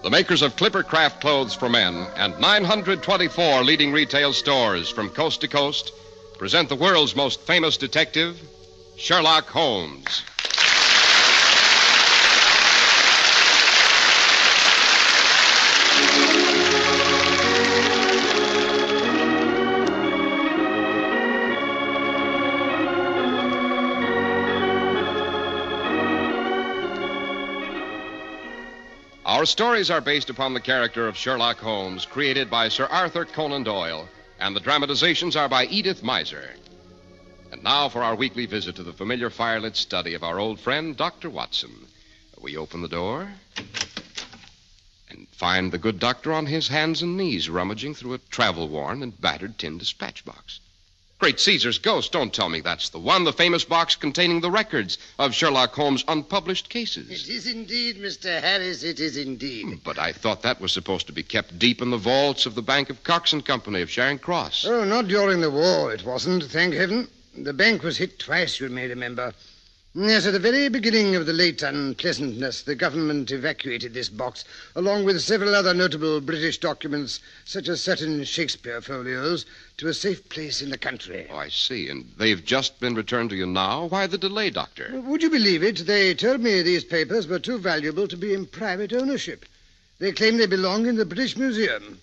The makers of Clipper Craft clothes for men and 924 leading retail stores from coast to coast present the world's most famous detective, Sherlock Holmes. Our stories are based upon the character of Sherlock Holmes, created by Sir Arthur Conan Doyle, and the dramatizations are by Edith Miser. And now for our weekly visit to the familiar firelit study of our old friend, Dr. Watson. We open the door and find the good doctor on his hands and knees rummaging through a travel-worn and battered tin dispatch box. Great Caesar's ghost, don't tell me that's the one, the famous box containing the records of Sherlock Holmes' unpublished cases. It is indeed, Mr. Harris, it is indeed. But I thought that was supposed to be kept deep in the vaults of the Bank of Cox and Company of Charing Cross. Oh, not during the war, it wasn't, thank heaven. The bank was hit twice, you may remember. Yes, at the very beginning of the late unpleasantness, the government evacuated this box, along with several other notable British documents, such as certain Shakespeare folios, to a safe place in the country. Oh, I see. And they've just been returned to you now? Why the delay, Doctor? Would you believe it? They told me these papers were too valuable to be in private ownership. They claim they belong in the British Museum.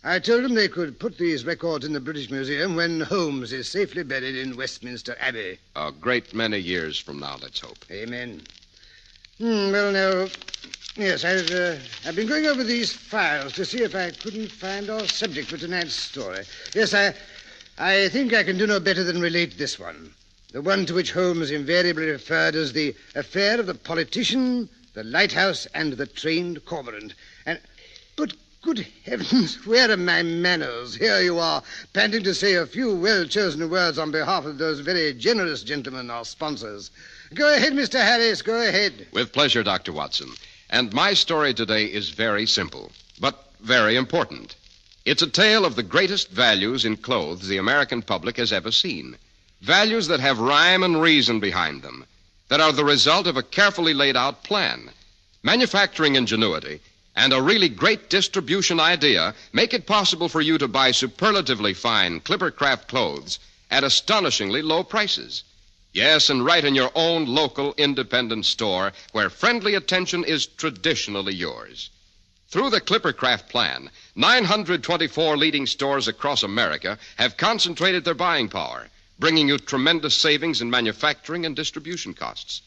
I told them they could put these records in the British Museum when Holmes is safely buried in Westminster Abbey. A great many years from now, let's hope. Amen. Well, now, yes, I've been going over these files to see if I couldn't find our subject for tonight's story. Yes, I think I can do no better than relate this one. The one to which Holmes invariably referred as the affair of the politician, the Lighthouse, and the trained Cormorant. But good heavens, where are my manners? Here you are, panting to say a few well-chosen words on behalf of those very generous gentlemen, our sponsors. Go ahead, Mr. Harris, go ahead. With pleasure, Dr. Watson. And my story today is very simple, but very important. It's a tale of the greatest values in clothes the American public has ever seen. Values that have rhyme and reason behind them, that are the result of a carefully laid-out plan. Manufacturing ingenuity and a really great distribution idea make it possible for you to buy superlatively fine Clipper Craft clothes at astonishingly low prices. Yes, and right in your own local independent store where friendly attention is traditionally yours. Through the Clipper Craft plan, 924 leading stores across America have concentrated their buying power, bringing you tremendous savings in manufacturing and distribution costs.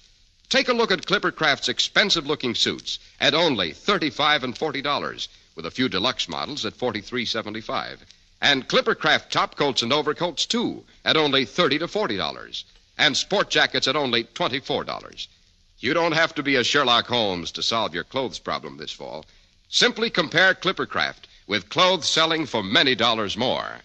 Take a look at Clipper Craft's expensive-looking suits at only $35 and $40, with a few deluxe models at $43.75. And Clipper Craft top coats and overcoats, too, at only $30 to $40. And sport jackets at only $24. You don't have to be a Sherlock Holmes to solve your clothes problem this fall. Simply compare Clipper Craft with clothes selling for many dollars more.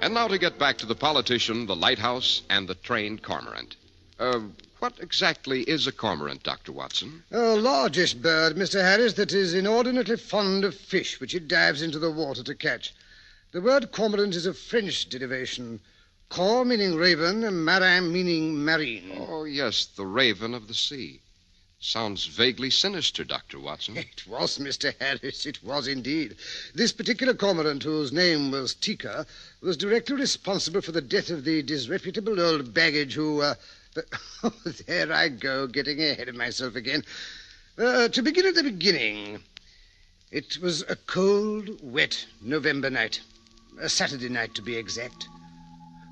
And now to get back to the politician, the Lighthouse, and the trained Cormorant. What exactly is a cormorant, Dr. Watson? A largish bird, Mr. Harris, that is inordinately fond of fish, which it dives into the water to catch. The word cormorant is of French derivation. Cor meaning raven, and marin meaning marine. Oh, yes, the raven of the sea. Sounds vaguely sinister, Dr. Watson. It was, Mr. Harris, it was indeed. This particular cormorant, whose name was Tika, was directly responsible for the death of the disreputable old baggage who, Oh, there I go, getting ahead of myself again. To begin at the beginning, it was a cold, wet November night. A Saturday night, to be exact.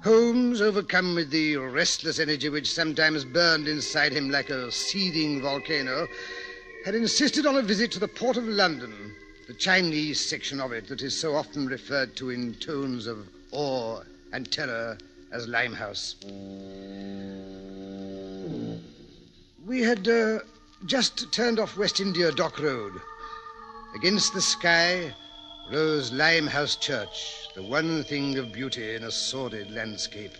Holmes, overcome with the restless energy which sometimes burned inside him like a seething volcano, had insisted on a visit to the Port of London, the Chinese section of it that is so often referred to in tones of awe and terror as Limehouse. We had just turned off West India Dock Road. Against the sky rose Limehouse Church, the one thing of beauty in a sordid landscape.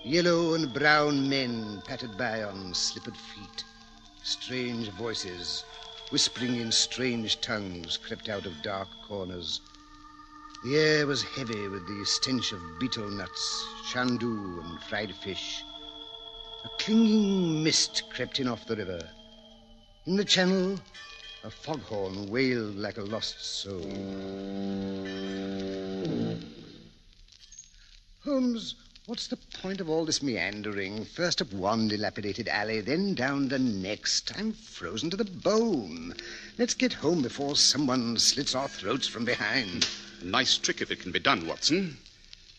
Yellow and brown men pattered by on slippered feet. Strange voices, whispering in strange tongues, crept out of dark corners. The air was heavy with the stench of betel nuts, shandu, and fried fish. A clinging mist crept in off the river. In the channel, a foghorn wailed like a lost soul. Holmes, what's the point of all this meandering? First up one dilapidated alley, then down the next. I'm frozen to the bone. Let's get home before someone slits our throats from behind. A nice trick if it can be done, Watson.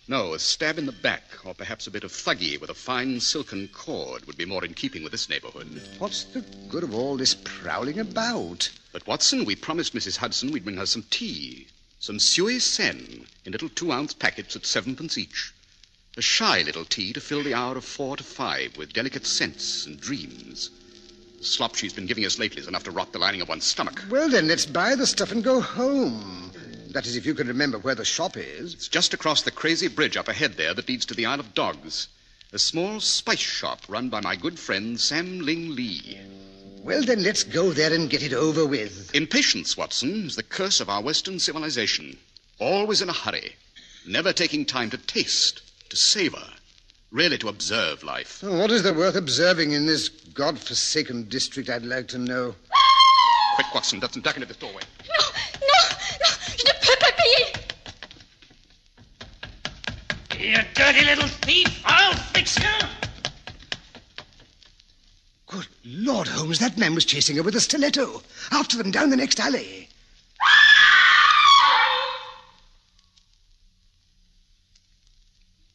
No, a stab in the back, or perhaps a bit of thuggy with a fine silken cord would be more in keeping with this neighborhood. What's the good of all this prowling about? But, Watson, we promised Mrs. Hudson we'd bring her some tea. Some suey sen in little 2-ounce packets at 7p each. A shy little tea to fill the hour of 4 to 5 with delicate scents and dreams. The slop she's been giving us lately is enough to rot the lining of one's stomach. Well, then, let's buy the stuff and go home. That is, if you can remember where the shop is. It's just across the crazy bridge up ahead there that leads to the Isle of Dogs. A small spice shop run by my good friend Sam Ling Lee. Well, then, let's go there and get it over with. Impatience, Watson, is the curse of our Western civilization. Always in a hurry. Never taking time to taste, to savor, really to observe life. Oh, what is there worth observing in this God-forsaken district, I'd like to know? Quick, Watson, duck into this doorway. No, je ne peux pas payer. You dirty little thief, I'll fix you. Good Lord, Holmes, that man was chasing her with a stiletto. After them down the next alley.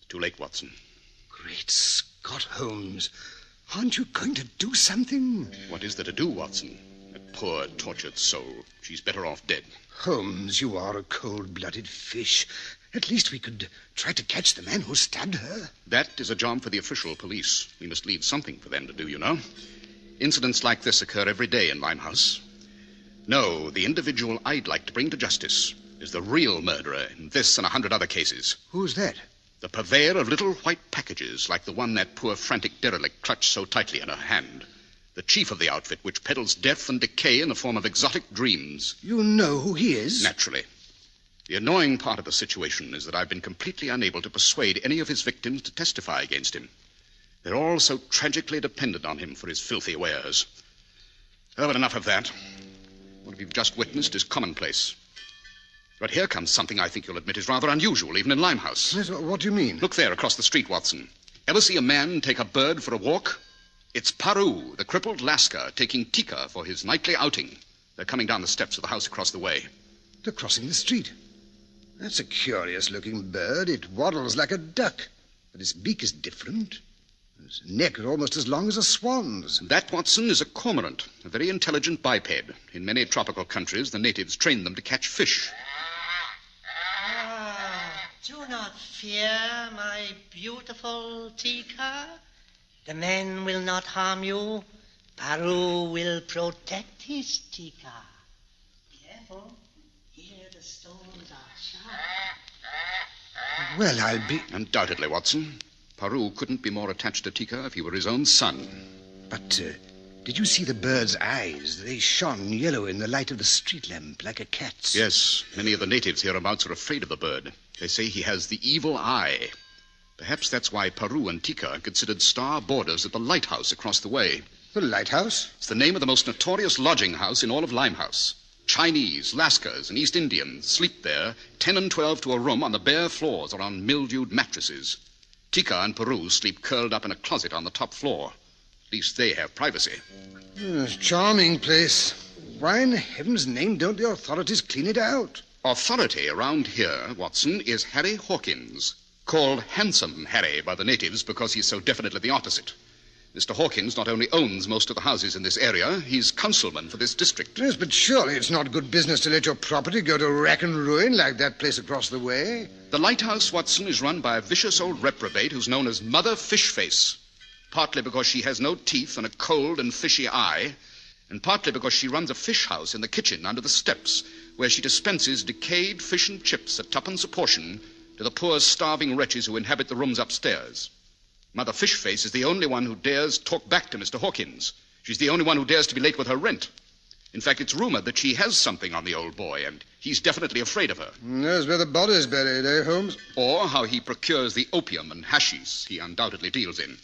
Too late, Watson. Great Scott, Holmes. Aren't you going to do something? What is there to do, Watson? That poor, tortured soul. She's better off dead. Holmes, you are a cold-blooded fish. At least we could try to catch the man who stabbed her. That is a job for the official police. We must leave something for them to do, you know. Incidents like this occur every day in Limehouse. No, the individual I'd like to bring to justice is the real murderer in this and 100 other cases. Who's that? The purveyor of little white packages like the one that poor frantic derelict clutched so tightly in her hand. The chief of the outfit which peddles death and decay in the form of exotic dreams. You know who he is? Naturally. The annoying part of the situation is that I've been completely unable to persuade any of his victims to testify against him. They're all so tragically dependent on him for his filthy wares. Oh, but enough of that. What we've just witnessed is commonplace. But here comes something I think you'll admit is rather unusual, even in Limehouse. Yes, what do you mean? Look there across the street, Watson. Ever see a man take a bird for a walk? It's Paru, the crippled Lascar, taking Tika for his nightly outing. They're coming down the steps of the house across the way. They're crossing the street. That's a curious-looking bird. It waddles like a duck, but its beak is different. Its neck is almost as long as a swan's. That, Watson, is a cormorant, a very intelligent biped. In many tropical countries, the natives train them to catch fish. Do not fear, my beautiful Tika. The men will not harm you. Paru will protect his Tika. Careful. Here the stones are sharp. Well, I'll be... Undoubtedly, Watson. Paru couldn't be more attached to Tika if he were his own son. But, did you see the bird's eyes? They shone yellow in the light of the street lamp, like a cat's. Yes, many of the natives hereabouts are afraid of the bird. They say he has the evil eye. Perhaps that's why Paru and Tika are considered star boarders at the Lighthouse across the way. The Lighthouse? It's the name of the most notorious lodging house in all of Limehouse. Chinese, Lascars, and East Indians sleep there, 10 and 12 to a room on the bare floors or on mildewed mattresses. Tika and Paru sleep curled up in a closet on the top floor. At least they have privacy. Charming place. Why in heaven's name don't the authorities clean it out? Authority around here, Watson, is Harry Hawkins, called Handsome Harry by the natives because he's so definitely the opposite. Mr. Hawkins not only owns most of the houses in this area, he's councilman for this district. Yes, but surely it's not good business to let your property go to rack and ruin like that place across the way. The Lighthouse, Watson, is run by a vicious old reprobate who's known as Mother Fishface, partly because she has no teeth and a cold and fishy eye, and partly because she runs a fish house in the kitchen under the steps, where she dispenses decayed fish and chips at 2p a portion to the poor starving wretches who inhabit the rooms upstairs. Mother Fishface is the only one who dares talk back to Mr. Hawkins. She's the only one who dares to be late with her rent. In fact, it's rumored that she has something on the old boy, and he's definitely afraid of her. Knows where the body's buried, eh, Holmes? Or how he procures the opium and hashish he undoubtedly deals in.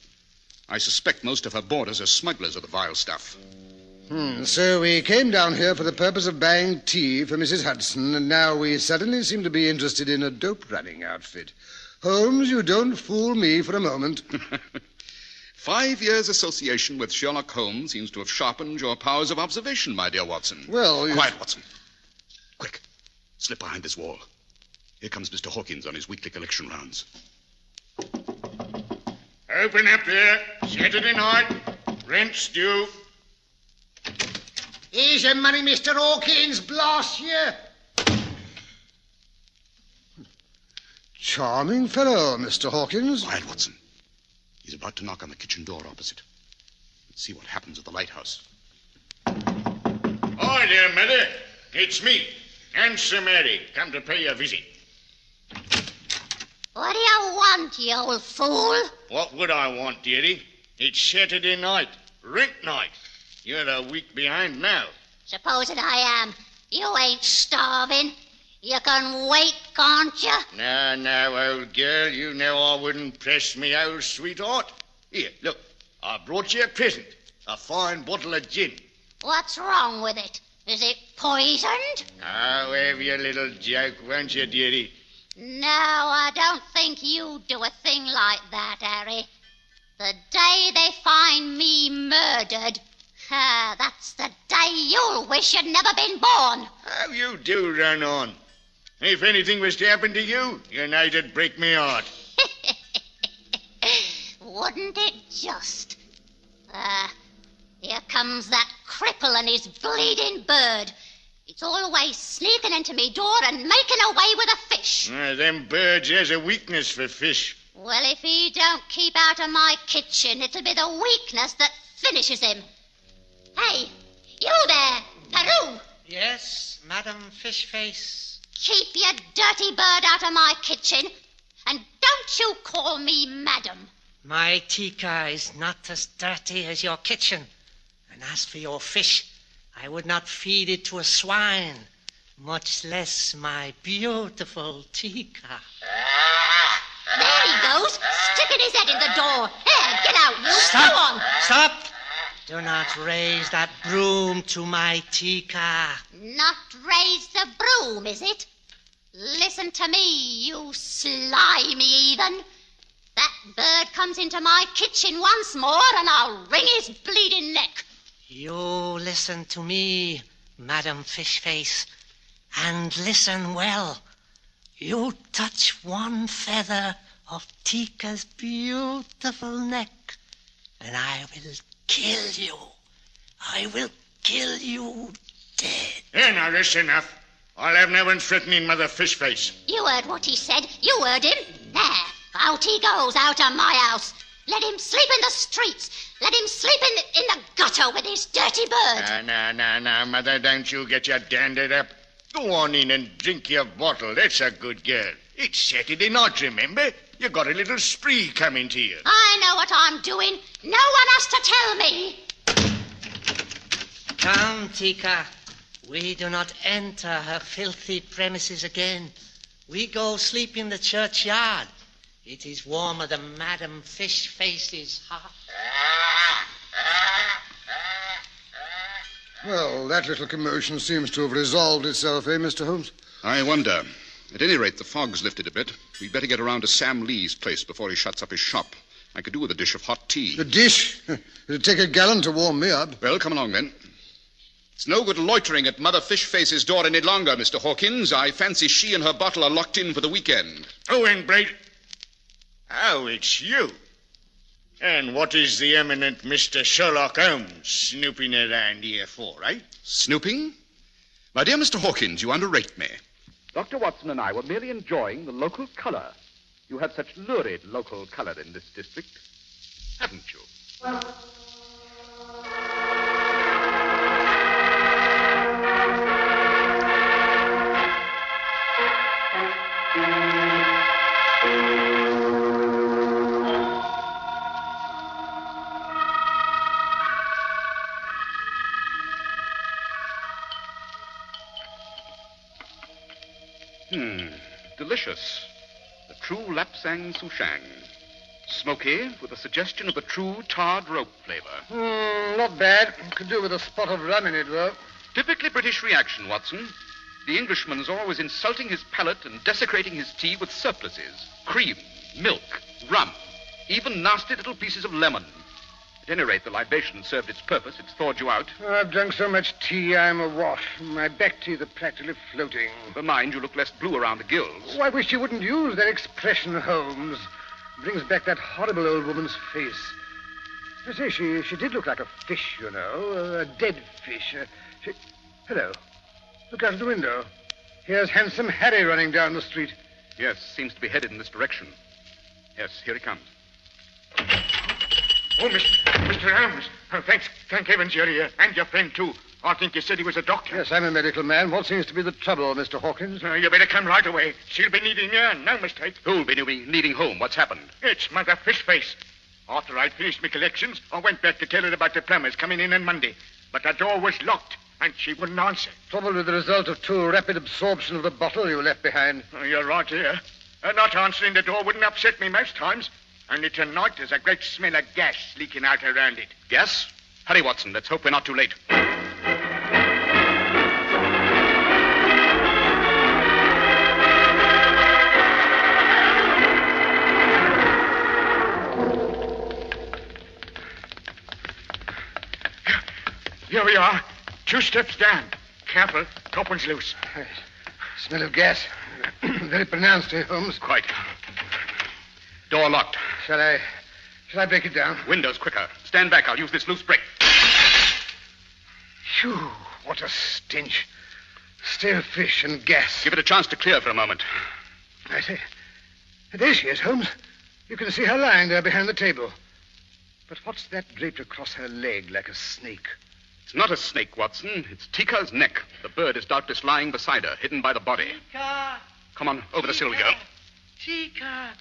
I suspect most of her boarders are smugglers of the vile stuff. So we came down here for the purpose of buying tea for Mrs. Hudson, and now we suddenly seem to be interested in a dope-running outfit. Holmes, you don't fool me for a moment. 5 years' association with Sherlock Holmes seems to have sharpened your powers of observation, my dear Watson. Well, Quiet, Watson. Quick. Slip behind this wall. Here comes Mr. Hawkins on his weekly collection rounds. Open up there. Saturday night. Rent's due. Here's your money, Mr. Hawkins. Blast you. Charming fellow, Mr. Hawkins. Quiet, Watson. He's about to knock on the kitchen door opposite. Let's see what happens at the lighthouse. Hi there, Mother. It's me, Answer Mary, come to pay you a visit. What do you want, you old fool? What would I want, dearie? It's Saturday night, rent night. You're a week behind now. Supposing I am. You ain't starving. You can wait, can't you? No, old girl. You know I wouldn't press me old sweetheart. Here, look. I brought you a present. A fine bottle of gin. What's wrong with it? Is it poisoned? Oh, have your little joke, won't you, dearie? No, I don't think you'd do a thing like that, Harry. The day they find me murdered, that's the day you'll wish you'd never been born. How you do run on. If anything was to happen to you, you know it'd break me heart. Wouldn't it just? Here comes that cripple and his bleeding bird. It's always sneaking into me door and making away with a fish. Them birds has a weakness for fish. Well, if he don't keep out of my kitchen, it'll be the weakness that finishes him. Hey, you there, Peru. Yes, Madam Fishface. Keep your dirty bird out of my kitchen, and don't you call me madam. My Tika is not as dirty as your kitchen. And as for your fish, I would not feed it to a swine, much less my beautiful Tika. There he goes, sticking his head in the door. Here, get out, you. Stop! Go on. Stop! Do not raise that broom to my Tika. Not raise the broom, is it? Listen to me, you slimy heathen. That bird comes into my kitchen once more, and I'll wring his bleeding neck. You listen to me, Madam Fishface, and listen well. You touch one feather of Tika's beautiful neck, and I will kill you. I will kill you dead. Here, now, that's enough. I'll have no one threatening Mother Fishface. You heard what he said. You heard him. There, out he goes, out of my house. Let him sleep in the streets. Let him sleep in the gutter with his dirty bird. No, Mother, don't you get your danded up. Go on in and drink your bottle. That's a good girl. It's Saturday night, remember? You got a little spree coming to you. I know what I'm doing. No one has to tell me. Come, Tika. We do not enter her filthy premises again. We go sleep in the churchyard. It is warmer than Madam Fishface's heart. Well, that little commotion seems to have resolved itself, eh, Mr. Holmes? I wonder. At any rate, the fog's lifted a bit. We'd better get around to Sam Lee's place before he shuts up his shop. I could do with a dish of hot tea. The dish? It'd take a gallon to warm me up. Well, come along, then. It's no good loitering at Mother Fishface's door any longer, Mr. Hawkins. I fancy she and her bottle are locked in for the weekend. Oh, and Braid. Oh, it's you. And what is the eminent Mr. Sherlock Holmes snooping around here for, eh? Snooping? My dear Mr. Hawkins, you underrate me. Dr. Watson and I were merely enjoying the local color. You have such lurid local color in this district, haven't you? Delicious. The true Lapsang Souchang. Smoky, with a suggestion of the true tarred rope flavor. Not bad. Could do with a spot of rum in it, though. Typically British reaction, Watson. The Englishman's always insulting his palate and desecrating his tea with surpluses. Cream, milk, rum, even nasty little pieces of lemon. At any rate, the libation served its purpose. It's thawed you out. I've drunk so much tea, I'm awash. My back teeth are practically floating. But mind, you look less blue around the gills. Oh, I wish you wouldn't use that expression, Holmes. Brings back that horrible old woman's face. I say, she did look like a fish, you know, a dead fish. Hello. Look out of the window. Here's handsome Harry running down the street. Yes, seems to be headed in this direction. Yes, here he comes. Oh, Mr. Holmes. Oh, thank heavens you're here. And your friend, too. I think you said he was a doctor. Yes, I'm a medical man. What seems to be the trouble, Mr. Hawkins? You better come right away. She'll be needing you, no mistake. Who'll be needing whom? What's happened? It's Mother Fishface. After I'd finished my collections, I went back to tell her about the plumbers coming in on Monday. But the door was locked, and she wouldn't answer. Probably the result of too rapid absorption of the bottle you left behind. Oh, you're right here. Her not answering the door wouldn't upset me most times. Only tonight there's a great smell of gas leaking out around it. Gas? Hurry, Watson. Let's hope we're not too late. Here we are. 2 steps down. Careful. Top one's loose. Smell of gas. Very pronounced, Holmes? Quite. Door locked. Shall I break it down? Windows quicker. Stand back. I'll use this loose brick. Phew, what a stench. Stale fish and gas. Give it a chance to clear for a moment. I say, there she is, Holmes. You can see her lying there behind the table. But what's that draped across her leg like a snake? It's not a snake, Watson. It's Tika's neck. The bird is doubtless lying beside her, hidden by the body. Tika! Come on, over the sill we go. Tika!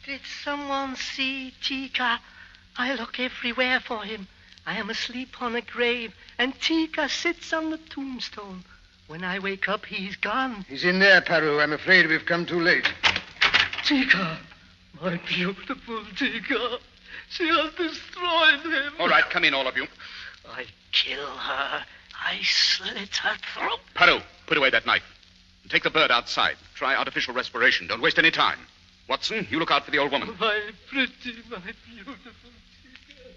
Did someone see Tika? I look everywhere for him. I am asleep on a grave, and Tika sits on the tombstone. When I wake up, he's gone. He's in there, Paru. I'm afraid we've come too late. Tika! My beautiful Tika! She has destroyed him. All right, come in, all of you. I kill her. I slit her throat. Paru, put away that knife. And take the bird outside. Try artificial respiration. Don't waste any time. Watson, you look out for the old woman. My pretty, my beautiful Tika.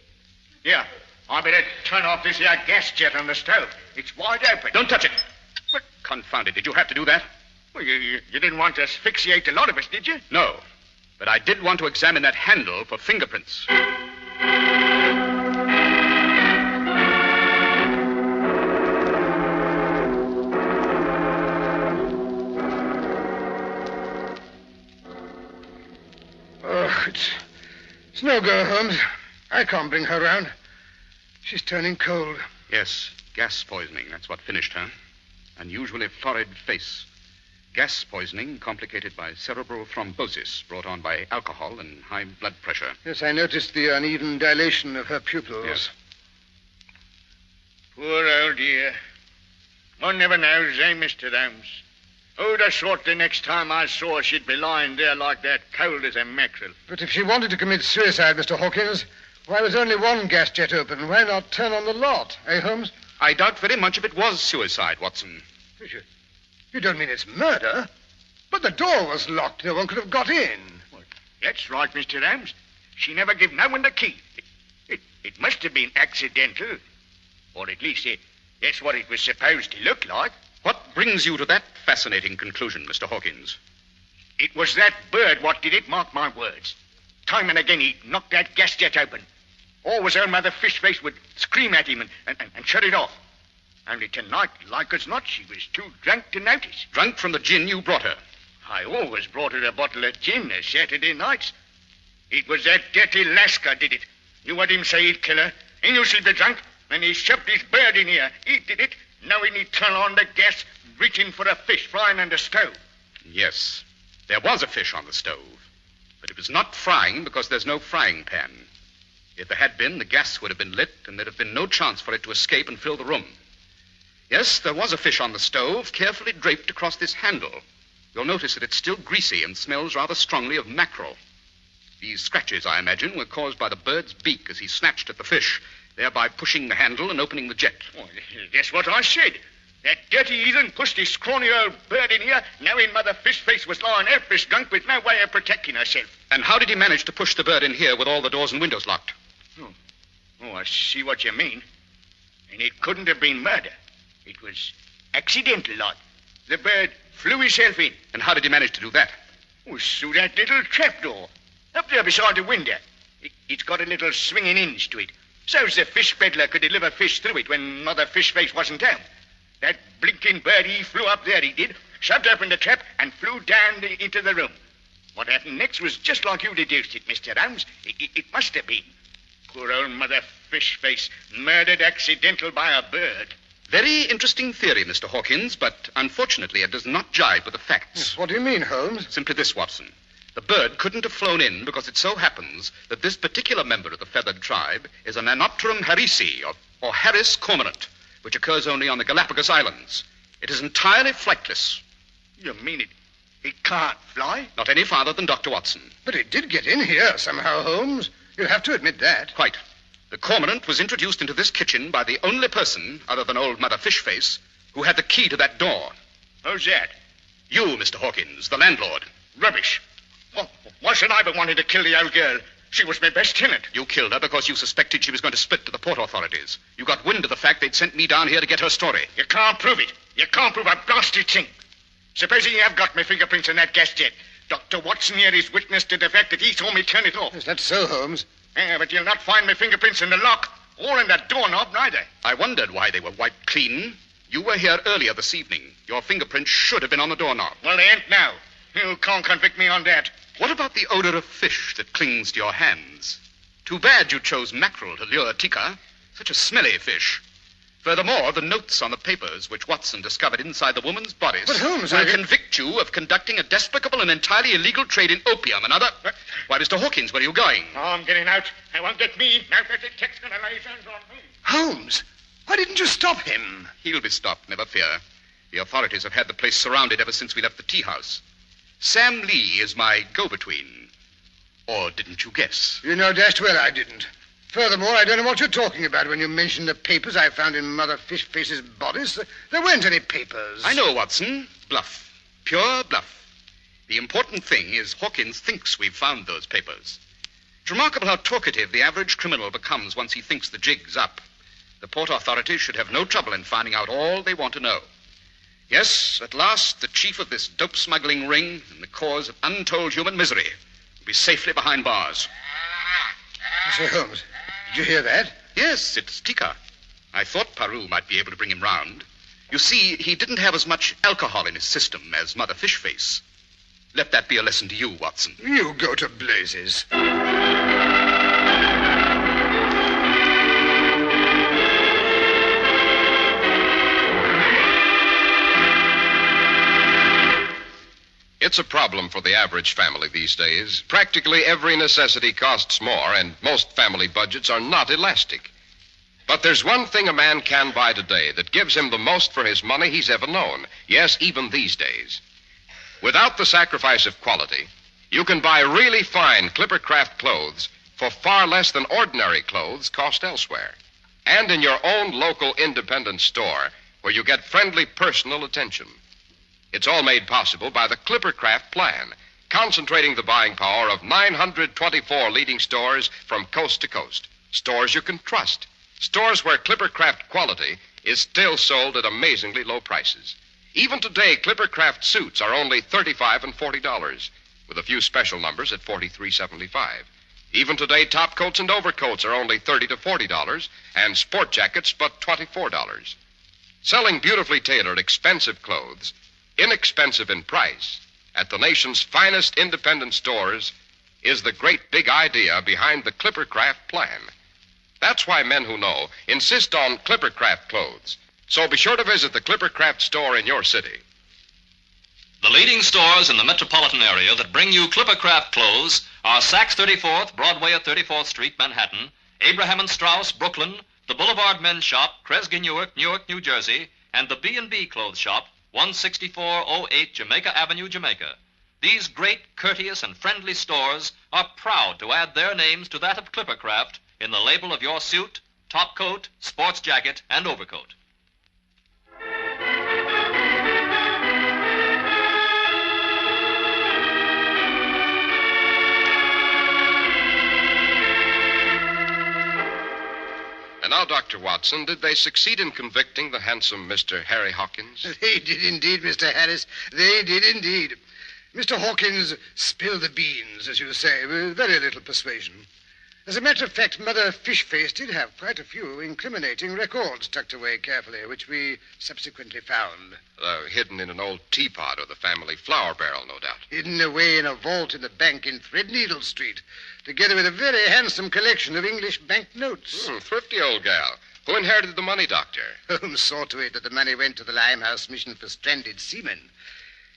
Here, I better turn off this here gas jet on the stove. It's wide open. Don't touch it. But confound it, did you have to do that? Well, you didn't want to asphyxiate a lot of us, did you? No. But I did want to examine that handle for fingerprints. It's no go, Holmes. I can't bring her round. She's turning cold. Yes, gas poisoning. That's what finished her. Unusually florid face. Gas poisoning complicated by cerebral thrombosis brought on by alcohol and high blood pressure. Yes, I noticed the uneven dilation of her pupils. Yes. Poor old dear. One never knows, eh, Mr. Holmes? Who'd have thought the next time I saw her she'd be lying there like that, cold as a mackerel? But if she wanted to commit suicide, Mr. Hawkins, why was only one gas jet open? Why not turn on the lot, eh, Holmes? I doubt very much if it was suicide, Watson. You don't mean it's murder? But the door was locked. No one could have got in. Well, that's right, Mr. Holmes. She never gave no one the key. It must have been accidental. Or at least that's what it was supposed to look like. What brings you to that fascinating conclusion, Mr. Hawkins? It was that bird what did it, mark my words. Time and again he knocked that gas jet open. Always old Mother Fishface would scream at him and shut it off. Only tonight, like as not, she was too drunk to notice. Drunk from the gin you brought her? I always brought her a bottle of gin on Saturday nights. It was that dirty Lascar did it. You heard him say he'd kill her. He knew she'd be drunk, and he shoved his bird in here. He did it, knowing he'd turn on the gas, reaching for a fish frying on the stove. Yes, there was a fish on the stove. But it was not frying because there's no frying pan. If there had been, the gas would have been lit, and there'd have been no chance for it to escape and fill the room. Yes, there was a fish on the stove, carefully draped across this handle. you'll notice that it's still greasy and smells rather strongly of mackerel. These scratches, I imagine, were caused by the bird's beak as he snatched at the fish, thereby pushing the handle and opening the jet. Oh, that's what I said. That dirty heathen pushed his scrawny old bird in here, knowing Mother Fishface was lying helpless drunk with no way of protecting herself. And how did he manage to push the bird in here with all the doors and windows locked? Oh, I see what you mean. And it couldn't have been murder. It was accidental, like. The bird flew himself in. And how did he manage to do that? Oh, through that little trapdoor. Up there beside the window. It's got a little swinging hinge to it. So's the fish peddler could deliver fish through it when Mother Fishface wasn't home. That blinking bird, he flew up there, he did, shoved open the trap, and flew down into the room. What happened next was just like you deduced it, Mr. Holmes. It must have been. Poor old Mother Fishface, murdered accidental by a bird. Very interesting theory, Mr. Hawkins, but unfortunately it does not jibe with the facts. What do you mean, Holmes? Simply this, Watson. The bird couldn't have flown in because it so happens that this particular member of the feathered tribe is an Anopterum harrisi, or Harris cormorant, which occurs only on the Galapagos Islands. It is entirely flightless. You mean it can't fly? Not any farther than Dr. Watson. But it did get in here somehow, Holmes. You'll have to admit that. Quite. The cormorant was introduced into this kitchen by the only person, other than old Mother Fishface, who had the key to that door. Who's that? You, Mr. Hawkins, the landlord. Rubbish. Why should I be wanting to kill the old girl? She was my best tenant. You killed her because you suspected she was going to split to the port authorities. You got wind of the fact they'd sent me down here to get her story. You can't prove it. You can't prove a blasted thing. Supposing you have got my fingerprints in that gas jet. Dr. Watson here is witness to the fact that he saw me turn it off. Is that so, Holmes? Yeah, but you'll not find my fingerprints in the lock or in the doorknob, neither. I wondered why they were wiped clean. You were here earlier this evening. Your fingerprints should have been on the doorknob. Well, they ain't now. You can't convict me on that. What about the odor of fish that clings to your hands? Too bad you chose mackerel to lure Tika. Such a smelly fish. Furthermore, the notes on the papers which Watson discovered inside the woman's bodice But Holmes, will convict you of conducting a despicable and entirely illegal trade in opium and other... Why, Mr. Hawkins, where are you going? Oh, I'm getting out. They won't get me. Now that the tech's going to lay his hands on me. Holmes, why didn't you stop him? He'll be stopped, never fear. The authorities have had the place surrounded ever since we left the tea house. Sam Lee is my go-between. Or didn't you guess? You know dashed well I didn't. Furthermore, I don't know what you're talking about when you mention the papers I found in Mother Fishface's bodice. There weren't any papers. I know, Watson. Bluff. Pure bluff. The important thing is Hawkins thinks we've found those papers. It's remarkable how talkative the average criminal becomes once he thinks the jig's up. The port authorities should have no trouble in finding out all they want to know. Yes, at last, the chief of this dope smuggling ring and the cause of untold human misery will be safely behind bars. Sir Holmes, did you hear that? Yes, it's Tika. I thought Paru might be able to bring him round. You see, he didn't have as much alcohol in his system as Mother Fishface. Let that be a lesson to you, Watson. You go to blazes. It's a problem for the average family these days. Practically every necessity costs more, and most family budgets are not elastic. But there's one thing a man can buy today that gives him the most for his money he's ever known. Yes, even these days. Without the sacrifice of quality, you can buy really fine Clippercraft clothes for far less than ordinary clothes cost elsewhere. And in your own local independent store, where you get friendly personal attention. It's all made possible by the Clippercraft plan, concentrating the buying power of 924 leading stores from coast to coast. Stores you can trust. Stores where Clippercraft quality is still sold at amazingly low prices. Even today, Clippercraft suits are only $35 and $40, with a few special numbers at $43.75. Even today, top coats and overcoats are only $30 to $40, and sport jackets but $24. Selling beautifully tailored, expensive clothes, inexpensive in price, at the nation's finest independent stores, is the great big idea behind the Clippercraft plan. That's why men who know insist on Clippercraft clothes. So be sure to visit the Clippercraft store in your city. The leading stores in the metropolitan area that bring you Clippercraft clothes are Saks 34th, Broadway at 34th Street, Manhattan, Abraham and Straus, Brooklyn, the Boulevard Men's Shop, Kresge, Newark, New Jersey, and the B&B Clothes Shop, 16408 Jamaica Avenue, Jamaica. These great, courteous, and friendly stores are proud to add their names to that of Clippercraft in the label of your suit, top coat, sports jacket, and overcoat. And now, Dr. Watson, did they succeed in convicting the handsome Mr. Harry Hawkins? They did indeed, Mr. Harris. They did indeed. Mr. Hawkins spilled the beans, as you say, with very little persuasion. As a matter of fact, Mother Fishface did have quite a few incriminating records tucked away carefully, which we subsequently found. Hidden in an old teapot or the family flour barrel, no doubt. Hidden away in a vault in the bank in Threadneedle Street, together with a very handsome collection of English banknotes. Thrifty old gal. Who inherited the money, Doctor? Holmes saw to it that the money went to the Limehouse mission for stranded seamen.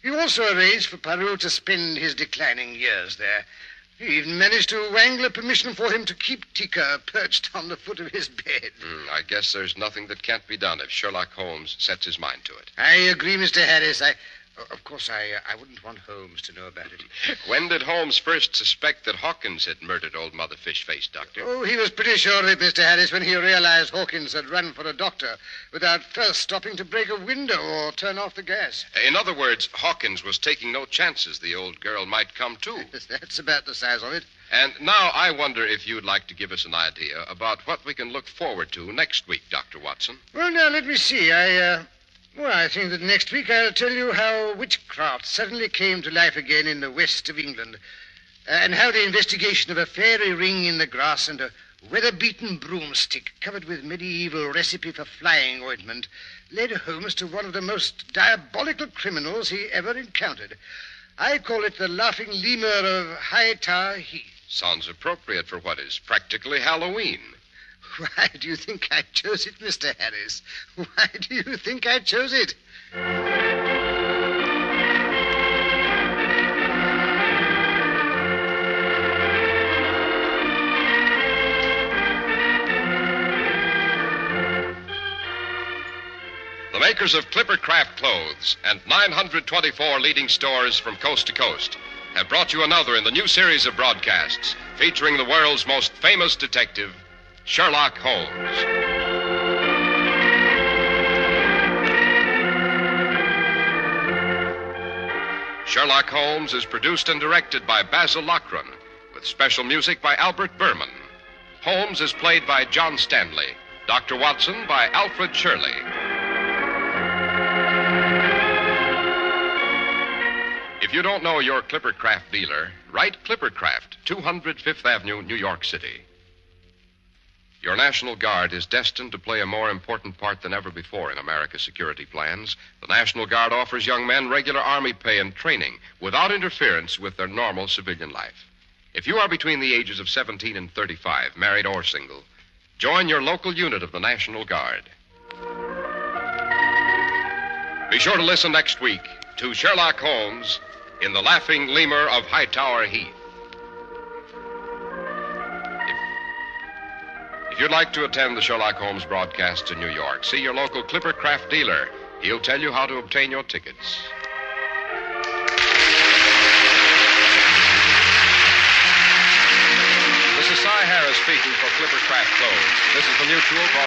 He also arranged for Peru to spend his declining years there. He even managed to wangle a permission for him to keep Tika perched on the foot of his bed. I guess there's nothing that can't be done if Sherlock Holmes sets his mind to it. I agree, Mr. Harris. Of course, I wouldn't want Holmes to know about it. When did Holmes first suspect that Hawkins had murdered old Mother Fishface, Doctor? Oh, he was pretty sure of it, Mr. Harris, when he realized Hawkins had run for a doctor without first stopping to break a window or turn off the gas. In other words, Hawkins was taking no chances the old girl might come to. That's about the size of it. And now I wonder if you'd like to give us an idea about what we can look forward to next week, Dr. Watson. Well, now, let me see. I think that next week I'll tell you how witchcraft suddenly came to life again in the west of England, and how the investigation of a fairy ring in the grass and a weather-beaten broomstick covered with medieval recipe for flying ointment led Holmes to one of the most diabolical criminals he ever encountered. I call it the laughing lemur of Hightower Heath. Sounds appropriate for what is practically Halloween. Why do you think I chose it, Mr. Harris? Why do you think I chose it? The makers of Clippercraft clothes and 924 leading stores from coast to coast have brought you another in the new series of broadcasts featuring the world's most famous detective, Sherlock Holmes. Sherlock Holmes is produced and directed by Basil Lochran, with special music by Albert Berman. Holmes is played by John Stanley, Dr. Watson by Alfred Shirley. If you don't know your Clippercraft dealer, write Clippercraft, 200 Fifth Avenue, New York City. Your National Guard is destined to play a more important part than ever before in America's security plans. The National Guard offers young men regular Army pay and training without interference with their normal civilian life. If you are between the ages of 17 and 35, married or single, join your local unit of the National Guard. Be sure to listen next week to Sherlock Holmes in The Laughing Lemur of Hightower Heath. If you'd like to attend the Sherlock Holmes broadcasts in New York, see your local Clippercraft dealer. He'll tell you how to obtain your tickets. This is Cy Harris speaking for Clippercraft Clothes. This is the Mutual